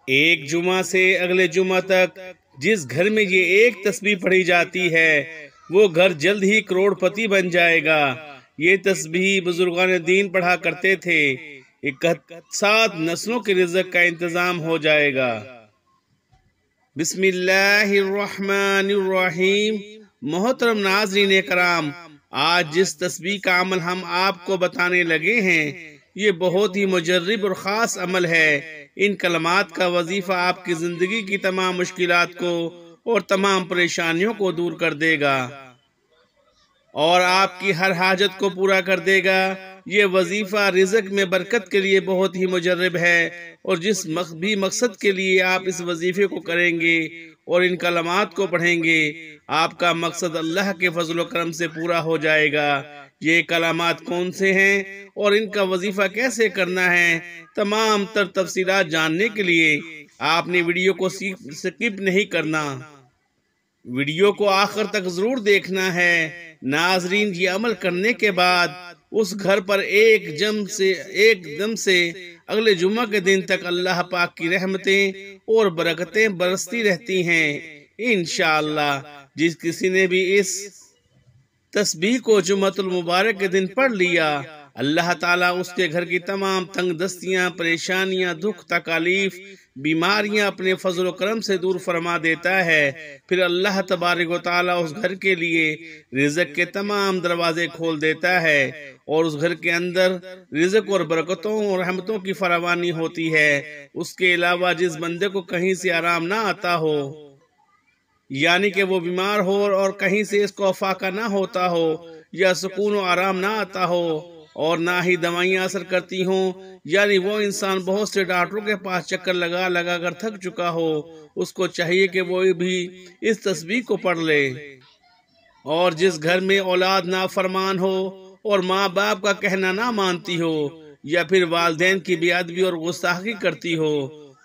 ایک جمعہ سے اگلے جمعہ تک جس گھر میں یہ ایک تسبیح پڑھی جاتی ہے وہ گھر جلد ہی کروڑ پتی بن جائے گا۔ یہ تسبیح بزرگان دین پڑھا کرتے تھے۔ 7 نسلوں کے رزق کا انتظام ہو جائے گا۔ بسم اللہ الرحمن الرحیم۔ محترم ناظرین کرام، آج جس تسبیح کا عمل ہم آپ کو بتانے لگے ہیں یہ بہت ہی مجرب اور خاص عمل ہے۔ ان کلمات کا وظیفہ آپ کی زندگی کی تمام مشکلات کو اور تمام پریشانیوں کو دور کر دے گا اور آپ کی ہر حاجت کو پورا کر دے گا۔ یہ وظیفہ رزق میں برکت کے لیے بہت ہی مجرب ہے، اور جس بھی مقصد کے لیے آپ اس وظیفے کو کریں گے اور ان کلمات کو پڑھیں گے آپ کا مقصد اللہ کے فضل و کرم سے پورا ہو جائے گا۔ یہ کلمات کون سے ہیں اور ان کا وظیفہ کیسے کرنا ہے، تمام تر تفصیلات جاننے کے لیے آپ نے ویڈیو کو سکپ نہیں کرنا، ویڈیو کو آخر تک ضرور دیکھنا ہے۔ ناظرین، یہ عمل کرنے کے بعد اس گھر پر ایک دم سے اگلے جمعہ کے دن تک اللہ پاک کی رحمتیں اور برکتیں برستی رہتی ہیں انشاءاللہ۔ جس کسی نے بھی اس تسبیح کو جمعۃ المبارک کے دن پڑھ لیا، اللہ تعالیٰ اس کے گھر کی تمام تنگ دستیاں، پریشانیاں، دکھ، تکالیف، بیماریاں اپنے فضل و کرم سے دور فرما دیتا ہے۔ پھر اللہ تبارک و تعالیٰ اس گھر کے لیے رزق کے تمام دروازے کھول دیتا ہے، اور اس گھر کے اندر رزق اور برکتوں اور رحمتوں کی فراوانی ہوتی ہے۔ اس کے علاوہ جس بندے کو کہیں سے آرام نہ آتا ہو، یعنی کہ وہ بیمار ہو اور کہیں سے اس کو فاقہ نہ ہوتا ہو، یا سکون و آرام نہ آتا ہو، اور نہ ہی دوائیاں اثر کرتی ہوں، یعنی وہ انسان بہت سے ڈاکٹروں کے پاس چکر لگا کر تھک چکا ہو، اس کو چاہیے کہ وہ بھی اس تسبیح کو پڑھ لے۔ اور جس گھر میں اولاد نافرمان ہو اور ماں باپ کا کہنا نہ مانتی ہو، یا پھر والدین کی بے ادبی اور گستاخی کرتی ہو،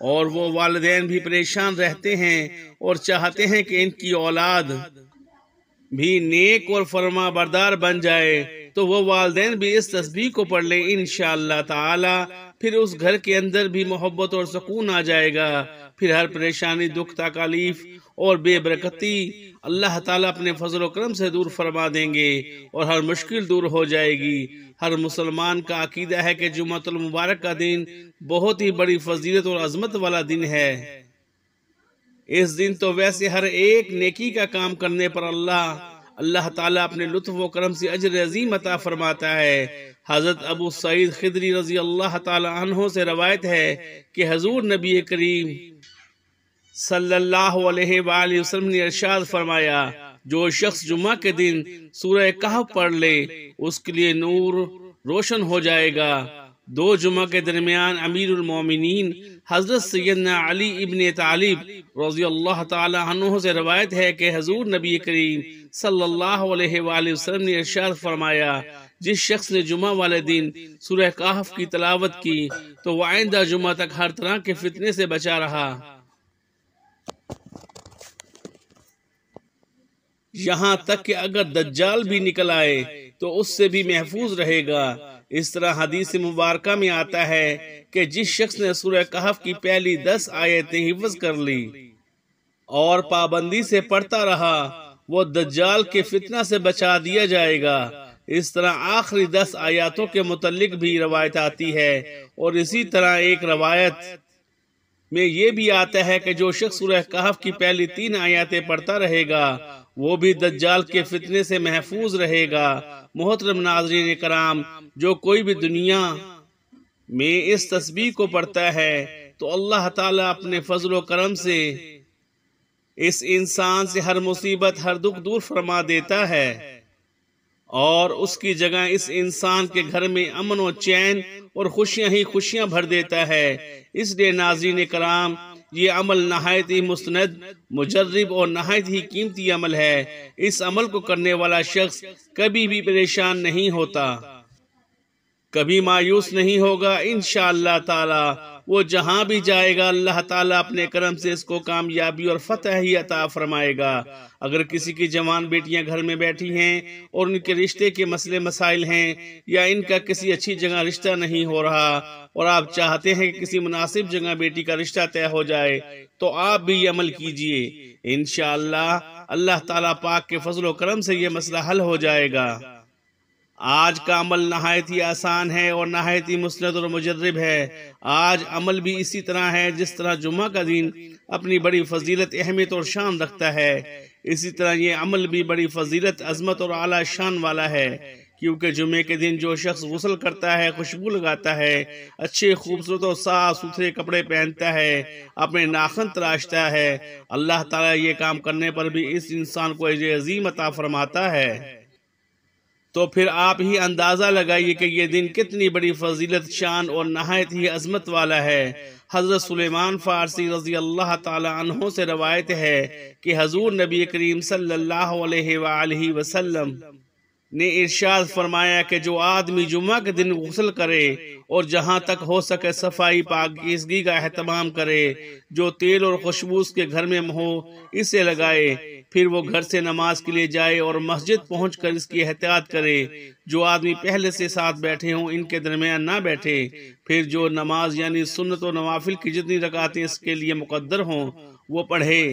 اور وہ والدین بھی پریشان رہتے ہیں اور چاہتے ہیں کہ ان کی اولاد بھی نیک اور فرما بردار بن جائے، تو وہ والدین بھی اس تسبیح کو پڑھ لیں انشاءاللہ تعالی۔ پھر اس گھر کے اندر بھی محبت اور سکون آ جائے گا۔ پھر ہر پریشانی، دکھ، تکالیف اور بے برکتی اللہ تعالیٰ اپنے فضل و کرم سے دور فرما دیں گے، اور ہر مشکل دور ہو جائے گی۔ ہر مسلمان کا عقیدہ ہے کہ جمعۃ المبارک کا دن بہت ہی بڑی فضیلت اور عظمت والا دن ہے۔ اس دن تو ویسے ہر ایک نیکی کا کام کرنے پر اللہ تعالیٰ اپنے لطف و کرم سے اجر عظیم عطا فرماتا ہے۔ حضرت ابو سعید خدری رضی اللہ تعالی عنہ سے روایت ہے کہ حضور نبی کریم صلی اللہ علیہ وآلہ وسلم نے ارشاد فرمایا، جو شخص جمعہ کے دن سورہ کہف پڑھ لے اس کے لیے نور روشن ہو جائے گا۔ 2 جمعہ کے درمیان امیر المومنین حضرت سیدنا علی ابن طالب رضی اللہ تعالی عنہ سے روایت ہے کہ حضور نبی کریم صلی اللہ علیہ وآلہ وسلم نے ارشاد فرمایا، جس شخص نے جمعہ والے دن سورہ کہف کی تلاوت کی تو وہ آئندہ جمعہ تک ہر طرح کے فتنے سے بچا رہا، یہاں تک کہ اگر دجال بھی نکل آئے تو اس سے بھی محفوظ رہے گا۔ اس طرح حدیث مبارکہ میں آتا ہے کہ جس شخص نے سورہ کہف کی پہلی 10 آیتیں حفظ کر لی اور پابندی سے پڑھتا رہا، وہ دجال کے فتنہ سے بچا دیا جائے گا۔ اس طرح آخری 10 آیاتوں کے متعلق بھی روایت آتی ہے، اور اسی طرح ایک روایت میں یہ بھی آتا ہے کہ جو شخص سورہ کہف کی پہلی 3 آیاتیں پڑھتا رہے گا وہ بھی دجال کے فتنے سے محفوظ رہے گا۔ محترم ناظرین کرام، جو کوئی بھی دنیا میں اس تسبیح کو پڑھتا ہے تو اللہ تعالیٰ اپنے فضل و کرم سے اس انسان سے ہر مصیبت، ہر دکھ دور فرما دیتا ہے، اور اس کی جگہ اس انسان کے گھر میں امن و چین اور خوشیاں ہی خوشیاں بھر دیتا ہے۔ اس لیے ناظرین کرام، یہ عمل نہایت ہی مستند، مجرب اور نہایت ہی قیمتی عمل ہے۔ اس عمل کو کرنے والا شخص کبھی بھی پریشان نہیں ہوتا، کبھی مایوس نہیں ہوگا انشاءاللہ تعالی، وہ جہاں بھی جائے گا اللہ تعالیٰ اپنے کرم سے اس کو کامیابی اور فتح ہی عطا فرمائے گا۔ اگر کسی کی جوان بیٹیاں گھر میں بیٹھی ہیں اور ان کے رشتے کے مسئلے مسائل ہیں یا ان کا کسی اچھی جگہ رشتہ نہیں ہو رہا اور آپ چاہتے ہیں کہ کسی مناسب جگہ بیٹی کا رشتہ طے ہو جائے تو آپ بھی یہ عمل کیجئے، انشاءاللہ اللہ تعالیٰ پاک کے فضل و کرم سے یہ مسئلہ حل ہو جائے گا۔ آج کا عمل نہایت ہی آسان ہے اور نہایت ہی مسند اور مجرب ہے۔ آج عمل بھی اسی طرح ہے جس طرح جمعہ کا دن اپنی بڑی فضیلت، اہمیت اور شان رکھتا ہے، اسی طرح یہ عمل بھی بڑی فضیلت، عظمت اور اعلیٰ شان والا ہے، کیونکہ جمعے کے دن جو شخص غسل کرتا ہے، خوشبو لگاتا ہے، اچھے خوبصورت اور صاف ستھرے کپڑے پہنتا ہے، اپنے ناخن تراشتا ہے، اللہ تعالیٰ یہ کام کرنے پر بھی اس انسان کو اجر عظیم عطا فرماتا ہے۔ تو پھر آپ ہی اندازہ لگائیے کہ یہ دن کتنی بڑی فضیلت، شان اور نہایت ہی عظمت والا ہے۔ حضرت سلیمان فارسی رضی اللہ تعالی عنہ سے روایت ہے کہ حضور نبی کریم صلی اللہ علیہ وآلہ وسلم نے ارشاد فرمایا کہ جو آدمی جمعہ کے دن غسل کرے اور جہاں تک ہو سکے صفائی پاکیزگی کا اہتمام کرے، جو تیل اور خوشبو اس کے گھر میں ہو اسے لگائے، پھر وہ گھر سے نماز کے لیے جائے اور مسجد پہنچ کر اس کی احتیاط کرے، جو آدمی پہلے سے ساتھ بیٹھے ہوں ان کے درمیان نہ بیٹھے، پھر جو نماز یعنی سنت و نوافل کی جتنی رکعتیں اس کے لیے مقدر ہوں وہ پڑھے،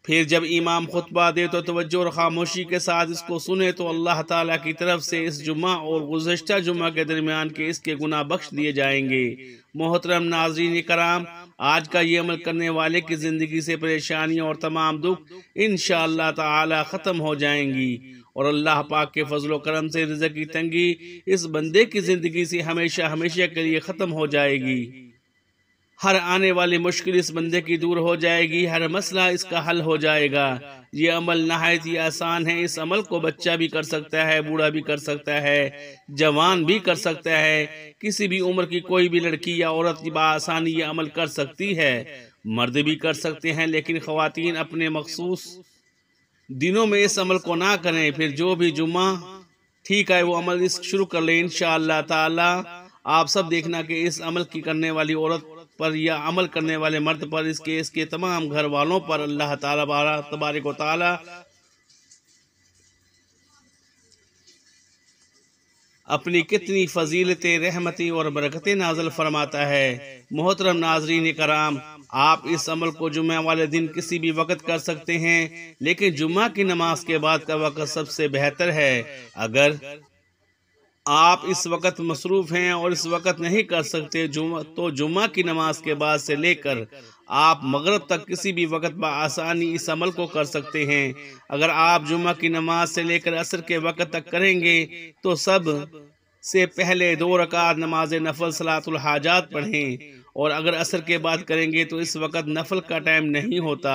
پھر جب امام خطبہ دے تو توجہ اور خاموشی کے ساتھ اس کو سنے تو اللہ تعالیٰ کی طرف سے اس جمعہ اور گزشتہ جمعہ کے درمیان کے اس کے گناہ بخش دیے جائیں گے۔ محترم ناظرین کرام، آج کا یہ عمل کرنے والے کی زندگی سے پریشانیاں اور تمام دکھ انشاءاللہ تعالی ختم ہو جائیں گی اور اللہ پاک کے فضل و کرم سے رزق کی تنگی اس بندے کی زندگی سے ہمیشہ ہمیشہ کے لیے ختم ہو جائے گی۔ ہر آنے والی مشکل اس بندے کی دور ہو جائے گی، ہر مسئلہ اس کا حل ہو جائے گا۔ یہ عمل نہایت ہی آسان ہے، اس عمل کو بچہ بھی کر سکتا ہے، بوڑھا بھی کر سکتا ہے، جوان بھی کر سکتا ہے، کسی بھی عمر کی کوئی بھی لڑکی یا عورت کی بآسانی یہ عمل کر سکتی ہے، مرد بھی کر سکتے ہیں، لیکن خواتین اپنے مخصوص دنوں میں اس عمل کو نہ کریں۔ پھر جو بھی جمعہ ٹھیک ہے وہ عمل شروع کر لیں انشاءاللہ تعالی۔ آپ سب دیکھنا کہ اس عمل کی کرنے والی عورت پر یا عمل کرنے والے مرد پر، اس کے تمام گھر والوں پر اللہ تعالیٰ تبارک و تعالی اپنی کتنی فضیلتیں، رحمتیں اور برکتیں نازل فرماتا ہے۔ محترم ناظرین کرام، آپ اس عمل کو جمعہ والے دن کسی بھی وقت کر سکتے ہیں، لیکن جمعہ کی نماز کے بعد کا وقت سب سے بہتر ہے۔ اگر آپ اس وقت مصروف ہیں اور اس وقت نہیں کر سکتے تو جمعہ کی نماز کے بعد سے لے کر آپ مغرب تک کسی بھی وقت بآسانی اس عمل کو کر سکتے ہیں۔ اگر آپ جمعہ کی نماز سے لے کر عصر کے وقت تک کریں گے تو سب سے پہلے 2 رکعت نماز نفل صلاۃ الحاجات پڑھیں، اور اگر عصر کے بعد کریں گے تو اس وقت نفل کا ٹائم نہیں ہوتا،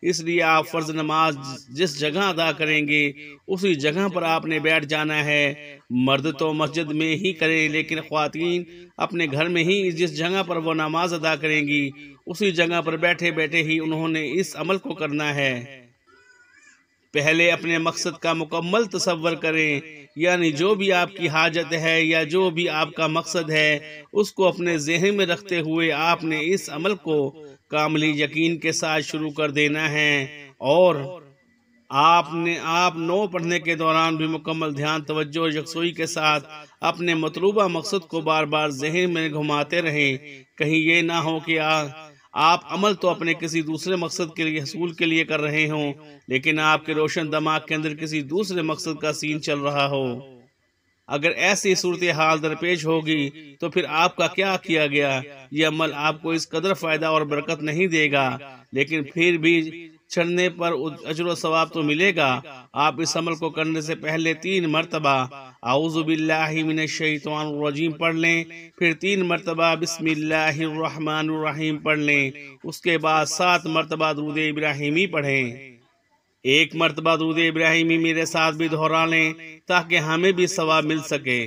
اس لیے آپ فرض نماز جس جگہ ادا کریں گے اسی جگہ پر آپ نے بیٹھ جانا ہے۔ مرد تو مسجد میں ہی کریں، لیکن خواتین اپنے گھر میں ہی جس جگہ پر وہ نماز ادا کریں گی اسی جگہ پر بیٹھے بیٹھے ہی انہوں نے اس عمل کو کرنا ہے۔ پہلے اپنے مقصد کا مکمل تصور کریں، یعنی جو بھی آپ کی حاجت ہے یا جو بھی آپ کا مقصد ہے اس کو اپنے ذہن میں رکھتے ہوئے آپ نے اس عمل کو کامل یقین کے ساتھ شروع کر دینا ہے، اور آپ نو پڑھنے کے دوران بھی مکمل دھیان، توجہ اور یکسوئی کے ساتھ اپنے مطلوبہ مقصد کو بار بار ذہن میں گھماتے رہیں۔ کہیں یہ نہ ہو کہ آپ عمل تو اپنے کسی دوسرے مقصد کے لیے حصول کے لیے کر رہے ہوں، لیکن آپ کے روشن دماغ کے اندر کسی دوسرے مقصد کا سین چل رہا ہو۔ اگر ایسی صورتحال درپیش ہوگی تو پھر آپ کا کیا کیا گیا یہ عمل آپ کو اس قدر فائدہ اور برکت نہیں دے گا، لیکن پھر بھی چھڑنے پر اجر و ثواب تو ملے گا۔ آپ اس عمل کو کرنے سے پہلے 3 مرتبہ اعوذ باللہ من الشیطان الرجیم پڑھ لیں، پھر 3 مرتبہ بسم اللہ الرحمن الرحیم پڑھ لیں، اس کے بعد 7 مرتبہ درود ابراہیمی پڑھیں۔ 1 مرتبہ درود ابراہیمی میرے ساتھ بھی دہرا لیں تاکہ ہمیں بھی ثواب مل سکے۔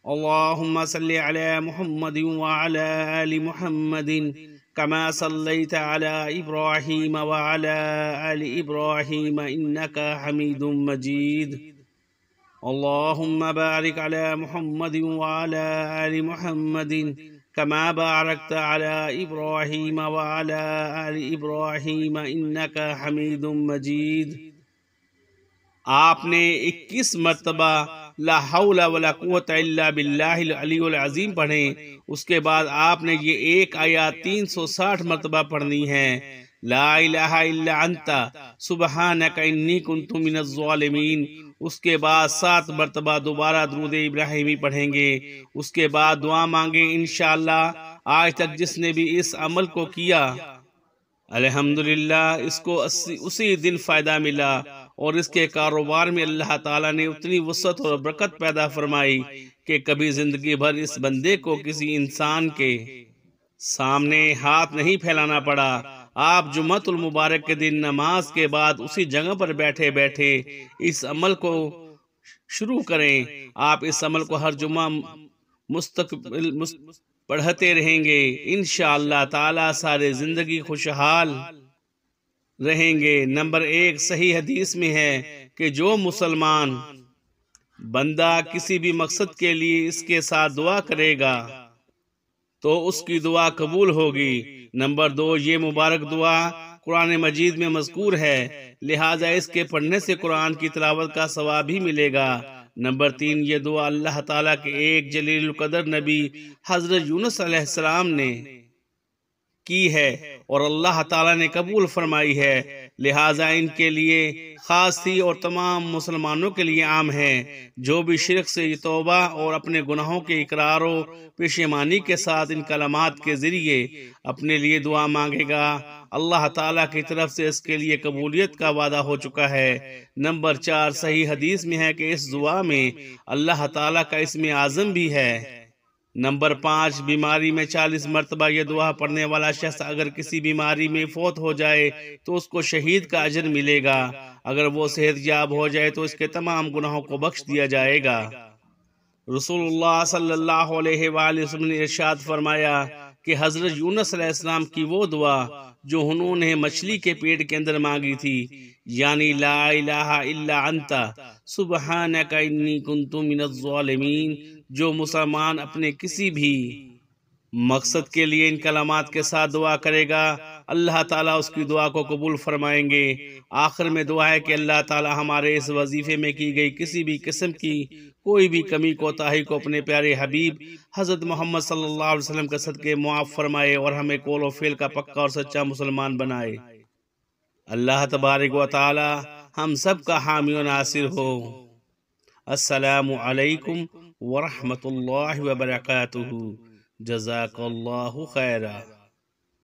اللہم صلی علی محمد وعلی آل محمد کما صلیت علی ابراہیم وعلی آل ابراہیم انکا حمید مجید۔ اللہم بارک علی محمد وعلی آل محمد كما باركت على إبراهيم وعلى آل إبراهيم إنك حميد مجيد۔ آپ نے 21 مرتبہ لا حول ولا قوت الا باللہ العلی العظیم پڑھیں۔ اس کے بعد آپ نے یہ ایک آیات 360 مرتبہ پڑھنی ہے، لا الہ الا انت سبحانک انی کنت من الظالمین۔ اس کے بعد 7 مرتبہ دوبارہ درود ابراہیمی پڑھیں گے۔ اس کے بعد دعا مانگیں انشاءاللہ۔ آج تک جس نے بھی اس عمل کو کیا الحمدللہ اس کو اسی دن فائدہ ملا، اور اس کے کاروبار میں اللہ تعالیٰ نے اتنی وسعت اور برکت پیدا فرمائی کہ کبھی زندگی بھر اس بندے کو کسی انسان کے سامنے ہاتھ نہیں پھیلانا پڑا۔ آپ جمعۃ المبارک کے دن نماز کے بعد اسی جگہ پر بیٹھے بیٹھے اس عمل کو شروع کریں۔ آپ اس عمل کو ہر جمعہ مستقبل پڑھتے رہیں گے، انشاءاللہ تعالی سارے زندگی خوشحال رہیں گے۔ نمبر 1 صحیح حدیث میں ہے کہ جو مسلمان بندہ کسی بھی مقصد کے لیے اس کے ساتھ دعا کرے گا تو اس کی دعا قبول ہوگی۔ نمبر 2 یہ مبارک دعا قرآن مجید میں مذکور ہے، لہٰذا اس کے پڑھنے سے قرآن کی تلاوت کا ثواب بھی ملے گا۔ نمبر 3 یہ دعا اللہ تعالیٰ کے ایک جلیل القدر نبی حضرت یونس علیہ السلام نے کی ہے اور اللہ تعالیٰ نے قبول فرمائی ہے، لہٰذا ان کے لیے خاص تھی اور تمام مسلمانوں کے لیے عام ہے۔ جو بھی شرک سے توبہ اور اپنے گناہوں کے اقرار و پشیمانی کے ساتھ ان کلمات کے ذریعے اپنے لیے دعا مانگے گا، اللہ تعالیٰ کی طرف سے اس کے لیے قبولیت کا وعدہ ہو چکا ہے۔ نمبر 4 صحیح حدیث میں ہے کہ اس دعا میں اللہ تعالیٰ کا اسم اعظم بھی ہے۔ نمبر 5 بیماری میں 40 مرتبہ یہ دعا پڑھنے والا شخص اگر کسی بیماری میں فوت ہو جائے تو اس کو شہید کا اجر ملے گا، اگر وہ صحت یاب ہو جائے تو اس کے تمام گناہوں کو بخش دیا جائے گا۔ رسول اللہ صلی اللہ علیہ وآلہ وسلم نے ارشاد فرمایا کہ حضرت یونس علیہ السلام کی وہ دعا جو انہوں نے مچھلی کے پیٹ کے اندر مانگی تھی، یعنی لا الہ الا انت سبحانک انی کنت من الظالمین، جو مسلمان اپنے کسی بھی مقصد کے لیے ان کلمات کے ساتھ دعا کرے گا اللہ تعالیٰ اس کی دعا کو قبول فرمائیں گے۔ آخر میں دعا ہے کہ اللہ تعالیٰ ہمارے اس وظیفے میں کی گئی کسی بھی قسم کی کوئی بھی کمی کوتاہی کو اپنے پیارے حبیب حضرت محمد صلی اللہ علیہ وسلم کے صدقے معاف فرمائے اور ہمیں قول و فعل کا پکا اور سچا مسلمان بنائے۔ اللہ تبارک و تعالی ہم سب کا حامی و ناصر ہو۔ السلام علیکم ورحمۃ اللہ وبرکاتہ۔ جزاک اللہ خیرہ۔